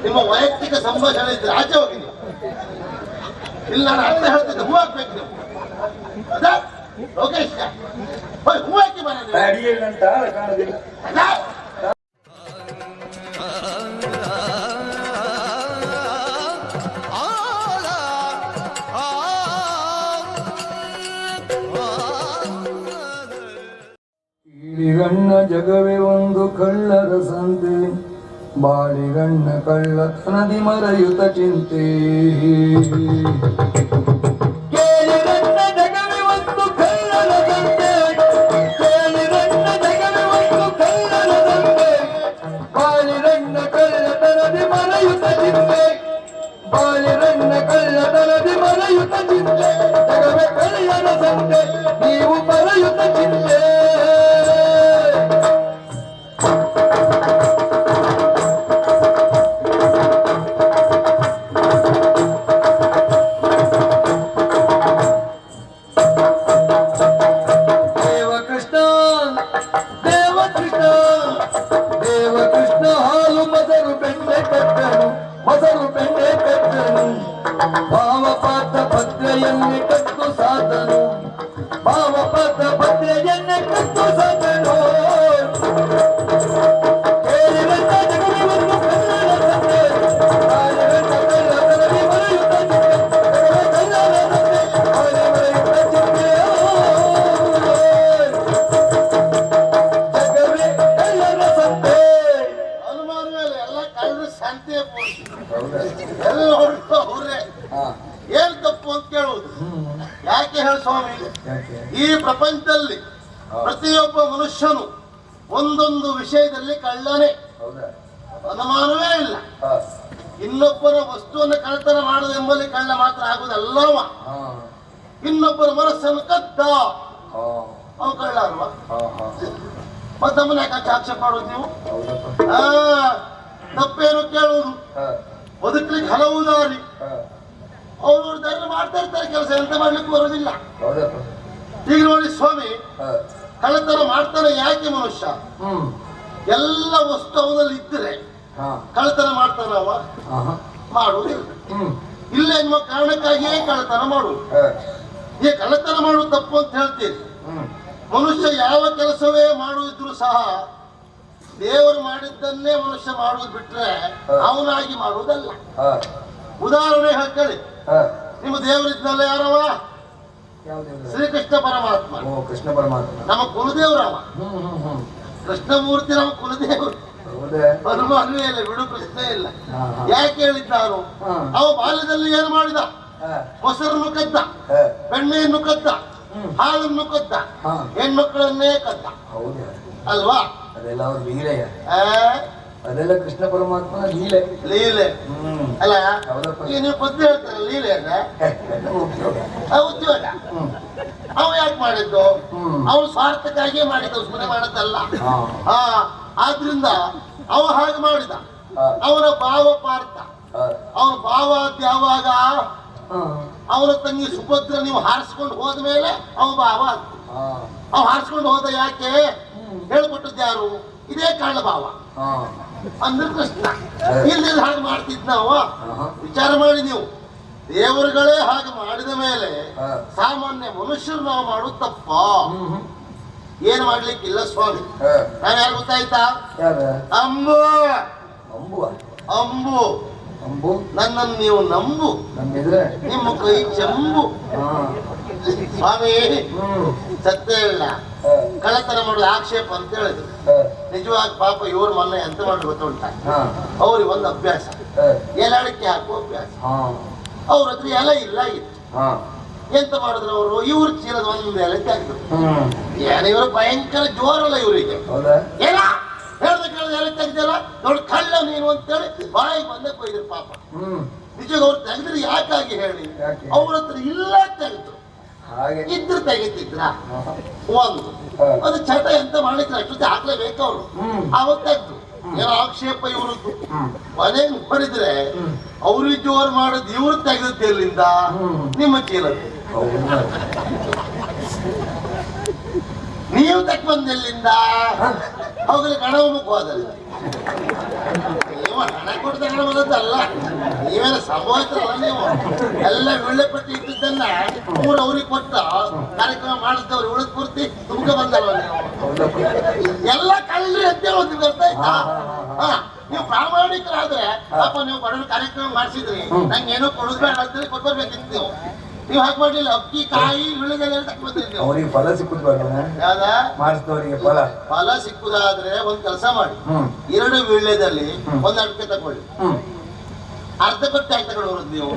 ನಿಮ್ಮ ವೈಯಕ್ತಿಕ ಸಂಭಾಷಣೆ ಇದ್ರೆ ಆಚೆ ಹೋಗಿ ನೀವು. ಇಲ್ಲಿ ನಾನು ಅರ್ಥ ಹೇಳ್ತಿದ್ದೆ, ಹೂ ಹಾಕ್ಬೇಕು ನೀವು. ಲೋಕೇಶ್ ಹೂ ಹಾಕಿ ಅಡಿಯಲ್ಲಂತ ಕಾಣೋದಿಲ್ಲ. ಕೀಳಿಗಣ್ಣ ಜಗವೇ ಒಂದು ಕಳ್ಳರ ಸಂತೆ, ಬಾಳಿಗಣ್ಣ ಕಳ್ಳತನದಿ ಮರೆಯುತ್ತ ಚಿಂತೆ. ಕೇಳಿಗಣ್ಣ ಜಗವೇ ಒಂದು ಕಳ್ಳರ ಸಂತೆ, ಕೇಳಿಗಣ್ಣ ಜಗವೇ ಒಂದು ಕಳ್ಳರ ಸಂತೆ, ಬಾಳಿಗಣ್ಣ ಕಳ್ಳತನದಿ ಮರೆಯುತ್ತ ಚಿಂತೆ, ಬಾಳಿಗಣ್ಣ ಕಳ್ಳತನದಿ ಮರೆಯುತ್ತ ಚಿಂತೆ. ಜಗವೇ ಕಳ್ಳರ ಸಂತೆ, ನೀವು ಮರೆಯುತ್ತ ಚಿಂತೆ. ಮೊಸರು ಬೆಣ್ಣೆ ಕಟ್ಟನು, ಭಾವಪಾತ ಭದ್ರೆಯನ್ನೇ ಕತ್ತು ಸಾಧನು, ಭಾವಪಾತ ಭದ್ರೆಯನ್ನೇ ಕತ್ತು ಸಾಧನು. ಕೇಳಿದಂತ ಜಗವೇ ಒಂದು ಕಳ್ಳರ ಸಂತೆ, ಬಾಳಿಗಣ್ಣ ಕಳ್ಳತನದಿ ಮರೆಯುತ್ತ ಚಿಂತೆ, ಕಳ್ಳರ ಸಂತೆ, ಬಾಳಿ ಮರೆಯುತ್ತ ಚಿಂತೆ. ಜಗವೇ ಕಳ್ಳರ ಸಂತೆ. ಅನುಮಾನ ಮೇಲೆ ಎಲ್ಲ ಕಳ್ಳರ ಸಂತೆ ಎಲ್ಲ ಹೊರಟು ಅವ್ರೆ. ಏನ್ ತಪ್ಪು ಅಂತ ಕೇಳುವುದು. ಯಾಕೆ ಹೇಳ ಸ್ವಾಮಿ, ಈ ಪ್ರಪಂಚದಲ್ಲಿ ಪ್ರತಿಯೊಬ್ಬ ಮನುಷ್ಯನು ಒಂದೊಂದು ವಿಷಯದಲ್ಲಿ ಕಳ್ಳನೇ, ಅನುಮಾನವೇ ಇಲ್ಲ. ಇನ್ನೊಬ್ಬರ ವಸ್ತುವನ್ನು ಕಳ್ಳತನ ಮಾಡುವುದು ಎಂಬಲ್ಲಿ ಕಳ್ಳ ಮಾತ್ರ ಆಗುವುದಲ್ಲವ. ಇನ್ನೊಬ್ಬರ ಮನಸ್ಸನ್ನು ಕದ್ದ ಅವನು ಕಳ್ಳ ಅಲ್ವಾ? ಮತ್ತೆ ನಮ್ಮನ್ನ ಯಾಕೆ ಆಕ್ಷೇಪ ಮಾಡೋದು ನೀವು? ತಪ್ಪೇನು ಕೇಳುವುದು. ಬದುಕಲಿಕ್ಕೆ ಹಲವು ದಾರಿ, ಅವರು ಧೈರ್ಯ ಮಾಡ್ತಾ ಇರ್ತಾರೆ, ಕೆಲಸ ಎಂತ ಮಾಡ್ಲಿಕ್ಕೆ ಬರೋದಿಲ್ಲ. ಈಗ ನೋಡಿ ಸ್ವಾಮಿ, ಕಳ್ಳತನ ಮಾಡ್ತಾನೆ ಯಾಕೆ ಮನುಷ್ಯ? ಎಲ್ಲ ವಸ್ತು ಅವನಲ್ಲಿ ಇದ್ರೆ ಕಳ್ಳತನ ಮಾಡ್ತಾನವ? ಮಾಡುವುದಿಲ್ಲ. ಇಲ್ಲ ಎನ್ನುವ ಕಾರಣಕ್ಕಾಗಿಯೇ ಕಳ್ಳತನ ಮಾಡುವುದು. ಈ ಕಳ್ಳತನ ಮಾಡುವುದು ತಪ್ಪು ಅಂತ ಹೇಳ್ತೀರಿ. ಮನುಷ್ಯ ಯಾವ ಕೆಲಸವೇ ಮಾಡುವುದಿದ್ರು ಸಹ ದೇವರು ಮಾಡಿದ್ದನ್ನೇ ಮನುಷ್ಯ ಮಾಡುವುದು ಬಿಟ್ರೆ ಅವನಾಗಿ ಮಾಡುವುದಲ್ಲ. ಉದಾಹರಣೆ ಹೇಳ್ಕೊಳ್ಳಿ, ನಿಮ್ಮ ದೇವರಿದ್ನಲ್ಲ ಯಾರವ? ಶ್ರೀಕೃಷ್ಣ ಪರಮಾತ್ಮ. ಕೃಷ್ಣ ಪರಮಾತ್ಮ ನಮ್ಮ ಕುಲದೇವರವ. ಕೃಷ್ಣಮೂರ್ತಿ ನಮ್ಮ ಕುಲದೇವರು. ಅನುಮಾನವೇ ಇಲ್ಲ, ಬಿಡು ಪ್ರಶ್ನೆ ಇಲ್ಲ. ಯಾಕೆ ಹೇಳಿದ್ದಾನು? ಅವ ಬಾಲ್ಯದಲ್ಲಿ ಏನು ಮಾಡಿದ? ಮೊಸರನ್ನು ಕದ್ದ, ಬೆಣ್ಣೆಯನ್ನು ಕದ್ದ, ಹಾಲನ್ನು ಕದ್ದ, ಹೆಣ್ಮಕ್ಕಳನ್ನೇ ಕದ್ದ ಅಲ್ವಾ? ಅದೆಲ್ಲ ಅವ್ರ ಲೀಲೆಯ, ಅದೆಲ್ಲ ಕೃಷ್ಣ ಪರಮಾತ್ಮನ ಲೀಲೆ. ಲೀಲೆ ಅಲ್ಲ, ಈಗ ನೀವು ಬುದ್ಧಿ ಹೇಳ್ತಾರೆ ಲೀಲೆ ಅಂದ್ರೆ ಉದ್ಯೋಗ. ಅವ ಯಾಕೆ ಮಾಡಿದ್ದು? ಅವನು ಸ್ವಾರ್ಥಕ್ಕಾಗಿಯೇ ಮಾಡಿದ್ದು, ಸುಮ್ಮನೆ ಮಾಡದ್ದಲ್ಲ. ಆದ್ರಿಂದ ಅವ ಹಾಗೆ ಮಾಡಿದ. ಅವನ ಭಾವ ಪಾರ್ಥ, ಅವನ ಭಾವ ಯಾವಾಗ ಅವನ ತಂಗಿ ಸುಭದ್ರ ನೀವು ಹಾರಿಸ್ಕೊಂಡು ಹೋದ್ಮೇಲೆ ಅವ ಭಾವ ಅಂತ. ಅವ ಹಾರಿಸ್ಕೊಂಡು ಹೋದ ಯಾಕೆ? ಹೇಳ್ಕೊಟ್ಟದ್ದು ಯಾರು? ಇದೇ ಕಾರಣ ಭಾವ ಅಂದ್ರೆ ಕೃಷ್ಣ. ಇಲ್ಲಿ ಹಾಗೆ ಮಾಡ್ತಿದ್ ನಾವು ವಿಚಾರ ಮಾಡಿ ನೀವು. ದೇವರುಗಳೇ ಹಾಗೆ ಮಾಡಿದ ಮೇಲೆ ಸಾಮಾನ್ಯ ಮನುಷ್ಯರು ನಾವು ಮಾಡೋದು ತಪ್ಪ. ಏನ್ ಮಾಡ್ಲಿಕ್ಕಿಲ್ಲ ಸ್ವಾಮಿ. ನಾನು ಯಾರು ಗೊತ್ತಾಯ್ತಾ? ಅಂಬು ಅಂಬು ಅಂಬು. ನನ್ನನ್ನು ನೀವು ನಂಬು, ನಿಮ್ಮ ಕೈ ಚೆಂಬು. ಸ್ವಾಮಿ ಸತ್ಯ ಇಲ್ಲ, ಕಳ್ಳತನ ಮಾಡೋದು ಆಕ್ಷೇಪ ಅಂತ ಹೇಳಿದ್ರು. ನಿಜವಾಗಿ ಪಾಪ ಇವ್ರ ಮೊನ್ನೆ ಎಂತ ಮಾಡಿ ಗೊತ್ತುಂಟ, ಅವ್ರಿಗೆ ಒಂದು ಅಭ್ಯಾಸ, ಎಲಾಡಿಕೆ ಹಾಕುವ ಅಭ್ಯಾಸ. ಅವ್ರ ಹತ್ರ ಎಲೆ ಇಲ್ಲ ಇತ್ತು. ಎಂತ ಮಾಡಿದ್ರು ಅವರು? ಇವ್ರ ಚೀಲದ ಒಂದು ಎಲೆ ತೆಗೆದ್ರು. ಏನ್ ಇವರು ಭಯಂಕರ ಜೋರಲ್ಲ ಇವರಿಗೆ. ಏನ ಹೇಳ್ದ ಕೇಳ್ದ ಎಲೆ ತೆಗ್ದಲ್ಲ, ನೋಡಿ ಕಳ್ಳ ನೀನು ಅಂತೇಳಿ ಬಾಯಿಗೆ ಬಂದ ಕೊಯ್ದ್ರು ಪಾಪ. ನಿಜವಾಗ ಅವ್ರು ತೆಗೆದ್ರೆ ಯಾಕಾಗಿ ಹೇಳಿ? ಅವ್ರ ಹತ್ರ ಇಲ್ಲ ತೆಗೆದ್ರು, ಇದ್ರು ತೆಗಿತಿದ್ರ ಒಂದು. ಅದು ಚಟ ಎಂತ ಮಾಡಿದ್ರೆ ಅಷ್ಟೊತ್ತಿ ಹಾಕ್ಲೇಬೇಕು ಅವರು. ಅವತ್ತು ತೆಗ್ದು ಏನೋ ಆಕ್ಷೇಪ ಇವ್ರದ್ದು. ಮನೆಗೆ ನೋಡಿದ್ರೆ ಅವ್ರಿಗೆ ಜೋರು ಮಾಡೋದು ಇವ್ರು ತೆಗೆದದ್ದು ಎಲ್ಲಿಂದ? ನಿಮ್ಮ ಚೀಲದ್ದು. ನೀವು ತಕ್ಕ ಬಂದೆಲ್ಲಿಂದ? ಅವುಗಳಿಗೆ ಹಣ ಮುಖವಾದಲ್ಲ. ನೀವು ಹಣ ಕೊಟ್ಟು ಹಣ ಬಂದದ್ದಲ್ಲ, ನೀವೇನು ಸಂಭವಿಸಲ್ಲ. ನೀವು ಎಲ್ಲ ಒಳ್ಳೆಪಟ್ಟಿ ಇದ್ದದ್ದನ್ನ ಮೂರು ಅವ್ರಿಗೆ ಕೊಟ್ಟ ಕಾರ್ಯಕ್ರಮ ಮಾಡಿದವ್ರು ಉಳಿದ ಪೂರ್ತಿ ತುಮಕ ಬಂದಲ್ವ ನೀವು? ಎಲ್ಲ ಕಳ್ರಿ ಅಂತ ಹೇಳೋದು ಗೊತ್ತಾಯ್ತಾ? ನೀವು ಪ್ರಾಮಾಣಿಕರಾದ್ರೆ ಪಾಪ ನೀವು ಬಡವರು ಕಾರ್ಯಕ್ರಮ ಮಾಡಿಸಿದ್ರಿ, ನಂಗೆ ಏನೋ ಕೊಡೋದ್ಬೇಡ ಅಂತೇಳಿ ಕೊಟ್ಬರ್ಬೇಕಿತ್ತು. ನೀವು ಹಾಗೆ ಮಾಡ್ಲಿಲ್ಲ. ಅಕ್ಕಿ ಕಾಯಿ ವಿಳ್ಳೆದೆಲೆ ತಗೊಂಡ್ರಿ ನೀವು. ಅವ್ರಿಗೆ ಫಲ ಸಿಕ್ಕುದು ಯಾವ್ದ ಮಾಡಿಸಿದವರಿಗೆ ಫಲ ಸಿಕ್ಕುದಾದ್ರೆ ಒಂದ್ ಕೆಲಸ ಮಾಡಿ, 2 ವಿಳ್ಳೆದಲ್ಲಿ 1 ಅಡಿಕೆ ತಗೊಳ್ಳಿ, ಅರ್ಧ ಕೊಟ್ಟು ಯಾಕೆ ತಗೊಂಡು ನೀವು?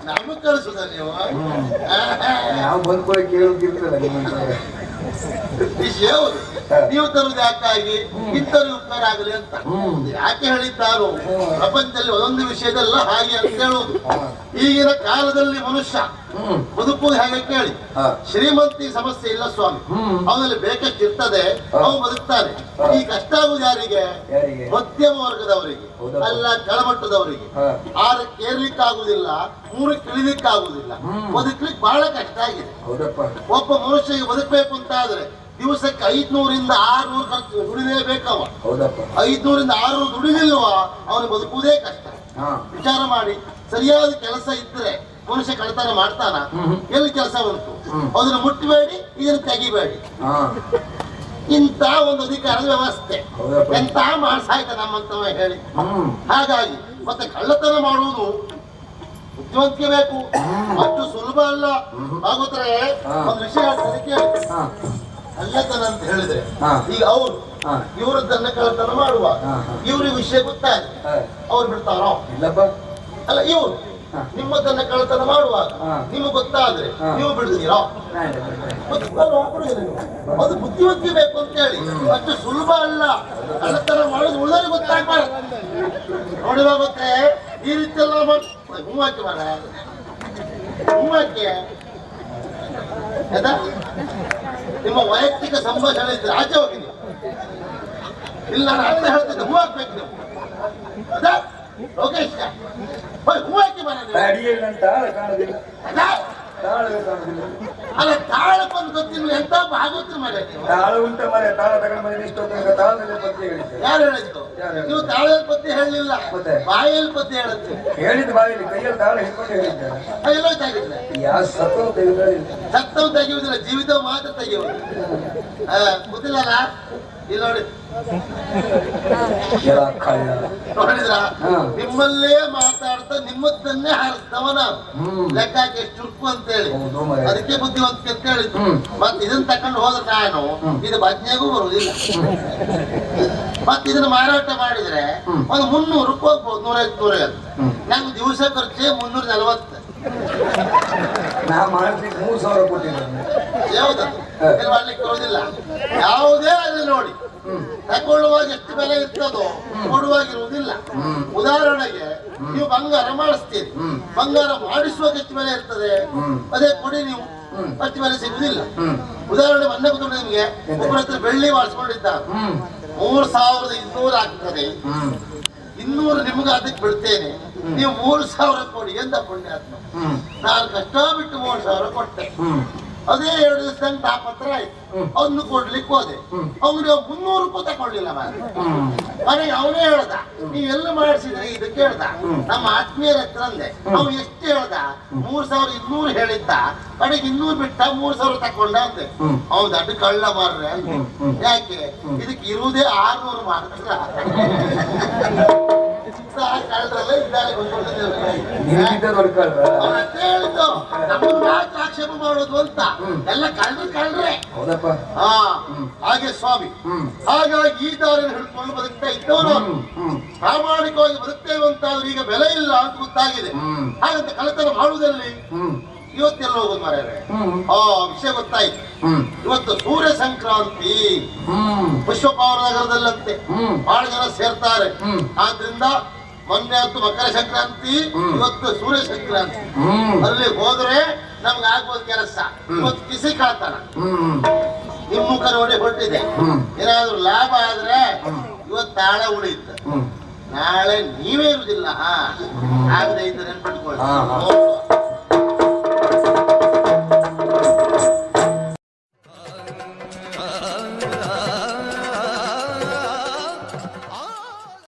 ನಮಗ್ ಕಳಿಸುದ ನೀವು? ನಾವು ಬಂದ್ಕೊಳ್ಳಿ ಕೇಳೋದಿರ್ತದೆ ವಿಷಯ ಹೌದು. ನೀವು ತರುವುದು ಯಾಕಾಗಿ ಇಂಥವ್ರಿಗೆ ಉಪಕಾರ ಆಗಲಿ ಅಂತ ಯಾಕೆ ಹೇಳಿದ್ದಾರೋ. ಪ್ರಪಂಚದಲ್ಲಿ ಒಂದೊಂದು ವಿಷಯದಲ್ಲ ಹಾಗೆ ಅಂತ ಹೇಳುವುದು. ಈಗಿನ ಕಾಲದಲ್ಲಿ ಮನುಷ್ಯ ಬದುಕುವುದು ಹೇಗೆ ಕೇಳಿ, ಶ್ರೀಮಂತಿ ಸಮಸ್ಯೆ ಇಲ್ಲ ಸ್ವಾಮಿ, ಅವನಲ್ಲಿ ಬೇಕಷ್ಟಿರ್ತದೆ, ಅವನು ಬದುಕ್ತಾನೆ. ಈ ಕಷ್ಟ ಆಗುವುದು ಯಾರಿಗೆ? ಮಧ್ಯಮ ವರ್ಗದವರಿಗೆ, ಅಲ್ಲ ಕೆಳಮಟ್ಟದವರಿಗೆ. 6ಕ್ಕೆ ಏರ್ಲಿಕ್ಕಾಗುದಿಲ್ಲ, 3ಕ್ಕೆ ಇಳಿಲಿಕ್ಕಾಗುದಿಲ್ಲ, ಬದುಕ್ಲಿಕ್ಕೆ ಬಹಳ ಕಷ್ಟ ಆಗಿದೆ. ಒಬ್ಬ ಮನುಷ್ಯಗೆ ಬದುಕಬೇಕು ಅಂತ ಆದ್ರೆ ದಿವಸಕ್ಕೆ 500 ರಿಂದ 600 ಖರ್ಚು ದುಡಿಲೇಬೇಕವ. 500 ರಿಂದ 600 ದುಡಿಲಿಲ್ವ ಅವನು ಬದುಕುವುದೇ ಕಷ್ಟ. ವಿಚಾರ ಮಾಡಿ, ಸರಿಯಾದ ಕೆಲಸ ಇದ್ರೆ ಮನುಷ್ಯ ಕಳ್ತನ ಮಾಡ್ತಾನ? ಎಲ್ಲಿ ಕೆಲಸ ಉಂಟು? ಅದನ್ನು ಮುಟ್ಟಬೇಡಿ, ಇದನ್ನು ತೆಗಿಬೇಡಿ. ಇಂಥ ಒಂದು ಅಧಿಕಾರದ ವ್ಯವಸ್ಥೆ ಎಂತ ಮಾಡ್ಸಾಯ್ತ ನಮ್ಮಂತವ ಹೇಳಿ. ಹಾಗಾಗಿ ಮತ್ತೆ ಕಳ್ಳತನ ಮಾಡುವುದು ಬುದ್ಧಿವಂತಿಕೆ ಬೇಕು, ಅಷ್ಟು ಸುಲಭ ಅಲ್ಲ. ಆಗುತ್ತಾರೆ ಒಂದು ವಿಷಯ ಹೇಳ್ತಾರೆ ಕೇಳಿ. ಕಳ್ಳತನ ಅಂತ ಹೇಳಿದ್ರೆ ಈಗ ಅವರು ಇವರದ್ದನ್ನ ಕಳ್ಳತನ ಮಾಡುವಾಗ ಇವ್ರಿಗೆ ವಿಷಯ ಗೊತ್ತಾಯ್ತು, ಅವ್ರು ಬಿಡ್ತಾರೋ? ಅಲ್ಲ, ಇವ್ರು ನಿಮ್ಮದನ್ನ ಕಳ್ಳತನ ಮಾಡುವಾಗ ನಿಮಗೆ ಗೊತ್ತಾದ್ರೆ ನೀವು ಬಿಡ್ತೀರೋ? ಅದು ಬುದ್ಧಿವಂತಿಕೆ ಬೇಕು ಅಂತ ಹೇಳಿ. ಅಷ್ಟು ಸುಲಭ ಅಲ್ಲ ಕಳ್ಳತನ ಮಾಡೋದು. ಉಳಿದವರಿಗೆ ಗೊತ್ತಾಗ್ಬಾರ್ದು. ನೋಡಿವ ಮತ್ತೆ ಈ ರೀತಿ ಎಲ್ಲ ಹೂವಾಕಿ ಮಾಡ ಹೂವಾಕಿ ನಿಮ್ಮ ವೈಯಕ್ತಿಕ ಸಂಭಾಷಣೆ ಇದ್ರೆ ಆಚೆ ಹೋಗಿ ನೀವು. ಇಲ್ಲ ನಾನು ಅರ್ಥ ಹೇಳ್ತಿದ್ದೆ, ಹೂ ಹಾಕ್ಬೇಕು ನೀವು. ಲೋಕೇಶ್ ಹೂ ಹಾಕಿ ಅಲ್ಲ, ತಾಳಕ್ಕೊಂದು ಗೊತ್ತಿಲ್ಲ, ಎಂತ ಆಗುತ್ತೆ ಮರೆ ನೀವು. ತಾಳ ಉಂಟ ಮರೆ, ತಾಳ ತಗೊಂಡು ಮನೆ ಇಷ್ಟೊತ್ತ ತಾಳದಲ್ಲಿ ಪದ್ಯ ಹೇಳಿದ್ದೆ. ಯಾರು ಹೇಳಿದ್ದು? ನೀವು ತಾಳದಲ್ಲಿ ಪದ್ಯ ಹೇಳಲಿಲ್ಲ, ಬಾಯಲ್ಲಿ ಪದ್ಯ ಹೇಳುತ್ತೆ. ಹೇಳಿದ್ದು ಬಾಯಲ್ಲಿ, ಕೈಯಲ್ಲಿ ತಾಳ ಹಿಡ್ಕೊಂಡು ಹೇಳಿದ್ದೆ. ಎಲ್ಲೋ ತೆಗಿದ್ರೆ ಯಾವ ಸತ್ತವು ತೆಗೆದಿಲ್ಲ. ಸತ್ತವು ತೆಗೆಯುವುದಿಲ್ಲ, ಜೀವಿತ ಮಾತ್ರ ತೆಗೆಯುವುದು. ಗೊತ್ತಿಲ್ಲಲ್ಲ? ಇಲ್ಲಿ ನೋಡಿ, ನೋಡಿದ್ರ ನಿಮ್ಮಲ್ಲೇ ಮಾತಾಡ್ತಾ ನಿಮ್ಮದನ್ನೇ ಹಾರಿಸ್ತವ ನಾವು. ಲೆಕ್ಕ ಹಾಕಿ ಎಷ್ಟು ಚುರುಕು ಅಂತ ಹೇಳಿ, ಅದಕ್ಕೆ ಬುದ್ಧಿವಂತಿಕೆ ಅಂತ ಹೇಳಿದ್ದು. ಮತ್ತೆ ಇದನ್ನ ತಕೊಂಡು ಹೋದ್ರೆ ನಾನು ಇದು ಬಜ್ನೆಗೂ ಬರುವುದಿಲ್ಲ. ಮತ್ತೆ ಇದನ್ನ ಮಾರಾಟ ಮಾಡಿದ್ರೆ ಒಂದು 300 ಹೋಗ್ಬೋದು, 150 ನಂಗೆ ದಿವಸ ಖರ್ಚೆ 340. ನಾ ಮಾಡ್ಲಿಕ್ಕೆ 3000 ಕೊಟ್ಟಿದ್ದೇನೆ. ಯಾವ್ದದು ಮಾಡ್ಲಿಕ್ಕೆ ಬರುವುದಿಲ್ಲ. ಯಾವುದೇ ಅಲ್ಲಿ ನೋಡಿ, ತಗೊಳ್ಳುವಾಗ ಎಷ್ಟು ಬೆಲೆ ಇರ್ತದೋ ಕೊಡುವಾಗಿರುವುದಿಲ್ಲ. ಉದಾಹರಣೆಗೆ ನೀವು ಬಂಗಾರ ಮಾಡಿಸ್ತೀರಿ, ಬಂಗಾರ ಮಾಡಿಸುವಾಗ ಎಷ್ಟು ಬೆಲೆ ಇರ್ತದೆ, ಅದೇ ಕೊಡಿ ನೀವು ಅಷ್ಟು ಬೆಲೆ ಸಿಗುವುದಿಲ್ಲ. ಉದಾಹರಣೆ ಮೊನ್ನೆ ಗೊತ್ತು ನಿಮ್ಗೆ, ಒಬ್ಬರ ಹತ್ರ ಬೆಳ್ಳಿ ಮಾಡಿಸ್ಕೊಂಡಿದ್ದ 3200 ಆಗ್ತದೆ. 200 ನಿಮ್ಗೆ ಅದಕ್ಕೆ ಬಿಡ್ತೇನೆ, ನೀವು 3000 ಕೊಡಿ ಎಂತ ಪುಣ್ಯಾತ್ಮ. ನಾನು ಕಷ್ಟ ಬಿಟ್ಟು 3000 ಕೊಟ್ಟೆ. ಅದೇ 2 ದಿವಸ ತಾಪತ್ರ ಆಯ್ತು, ಅವನು ಕೊಡ್ಲಿಕ್ಕೆ ಹೋದೆ. ಅವ್ನಿಗೆ 300 ರೂಪಾಯಿ ತಗೊಳ್ಳಿಲ್ಲ ಮನೆಗೆ. ಅವನೇ ಹೇಳ್ದ, ನೀವೆಲ್ಲ ಮಾಡಿಸಿದ್ರೆ ಇದಕ್ಕೆ ಹೇಳ್ದ, ನಮ್ಮ ಆತ್ಮೀಯರ ಹತ್ರ ಅಂದೆ. ಅವ್ನು ಎಷ್ಟು ಹೇಳ್ದ? 3200 ಹೇಳಿದ್ದ, ಕಡೆಗೆ 200 ಬಿಟ್ಟ 3000 ತಕೊಂಡ ಅಂದೆ. ಅವ್ನು ದಡ್ಡ ಕಳ್ಳ ಮಾರ್ರೆ ಅಂದೆ. ಯಾಕೆ? ಇದಕ್ಕೆ ಇರುವುದೇ 600 ಮಾತ್ರ. ಕಳ್ಳರಲ್ಲ ಇದ್ದಾರೆ ಹೇಳಿದ್ದು, ನಮ್ಮನ್ನು ಮಾತ್ರ ಆಕ್ಷೇಪ ಮಾಡೋದು ಅಂತ. ಎಲ್ಲ ಕಳ್ರೆ. ಹಾಗೆ ಸ್ವಾಮಿ, ಹಾಗಾಗಿ ಈ ದಾರಿಯನ್ನು ಹಿಡ್ಕೊಂಡು ಬದುಕ್ತಾ ಇದ್ದವರು ಪ್ರಾಮಾಣಿಕವಾಗಿ ಬದುಕ್ತೇವೆ ಅಂತ ಆದ್ರೆ ಈಗ ಬೆಲೆ ಇಲ್ಲ ಅಂತ ಗೊತ್ತಾಗಿದೆ. ಹಾಗಂತ ಕಳ್ಳತನ ಮಾಡುವುದಲ್ಲಿ ಇವತ್ತೆಲ್ಲ ಹೋಗುದು ಮಾರ್ರೆ. ವಿಷಯ ಗೊತ್ತಾಯ್ತು. ಇವತ್ತು ಸೂರ್ಯ ಸಂಕ್ರಾಂತಿ ಪುಷ್ಪಪಾವನ ನಗರದಲ್ಲಂತೆ ಬಹಳ ಜನ ಸೇರ್ತಾರೆ. ಆದ್ರಿಂದ ಮೊನ್ನೆ ಅಂತೂ ಮಕರ ಸಂಕ್ರಾಂತಿ, ಇವತ್ತು ಸೂರ್ಯ ಸಂಕ್ರಾಂತಿ. ಅಲ್ಲಿ ಹೋದ್ರೆ ನಮ್ಗೆ ಆಗ್ಬೋದು ಕೆಲಸ. ಇವತ್ತು ಕಿಸಿ ಕಳ್ತನ ನಿಮ್ಮ ಮುಖ ನೋಡಿ ಹೊರಟಿದೆ. ಏನಾದ್ರು ಲಾಭ ಆದ್ರೆ ಇವತ್ತು ತಾಳ ಉಳಿಯುತ್ತೆ, ನಾಳೆ ನೀವೇ ಇರುದಿಲ್ಲ. ಆಗದೆ ಇದ್ದರೆ ನೆನ್ಪಿಟ್ಕೊಳ್ಳಿ.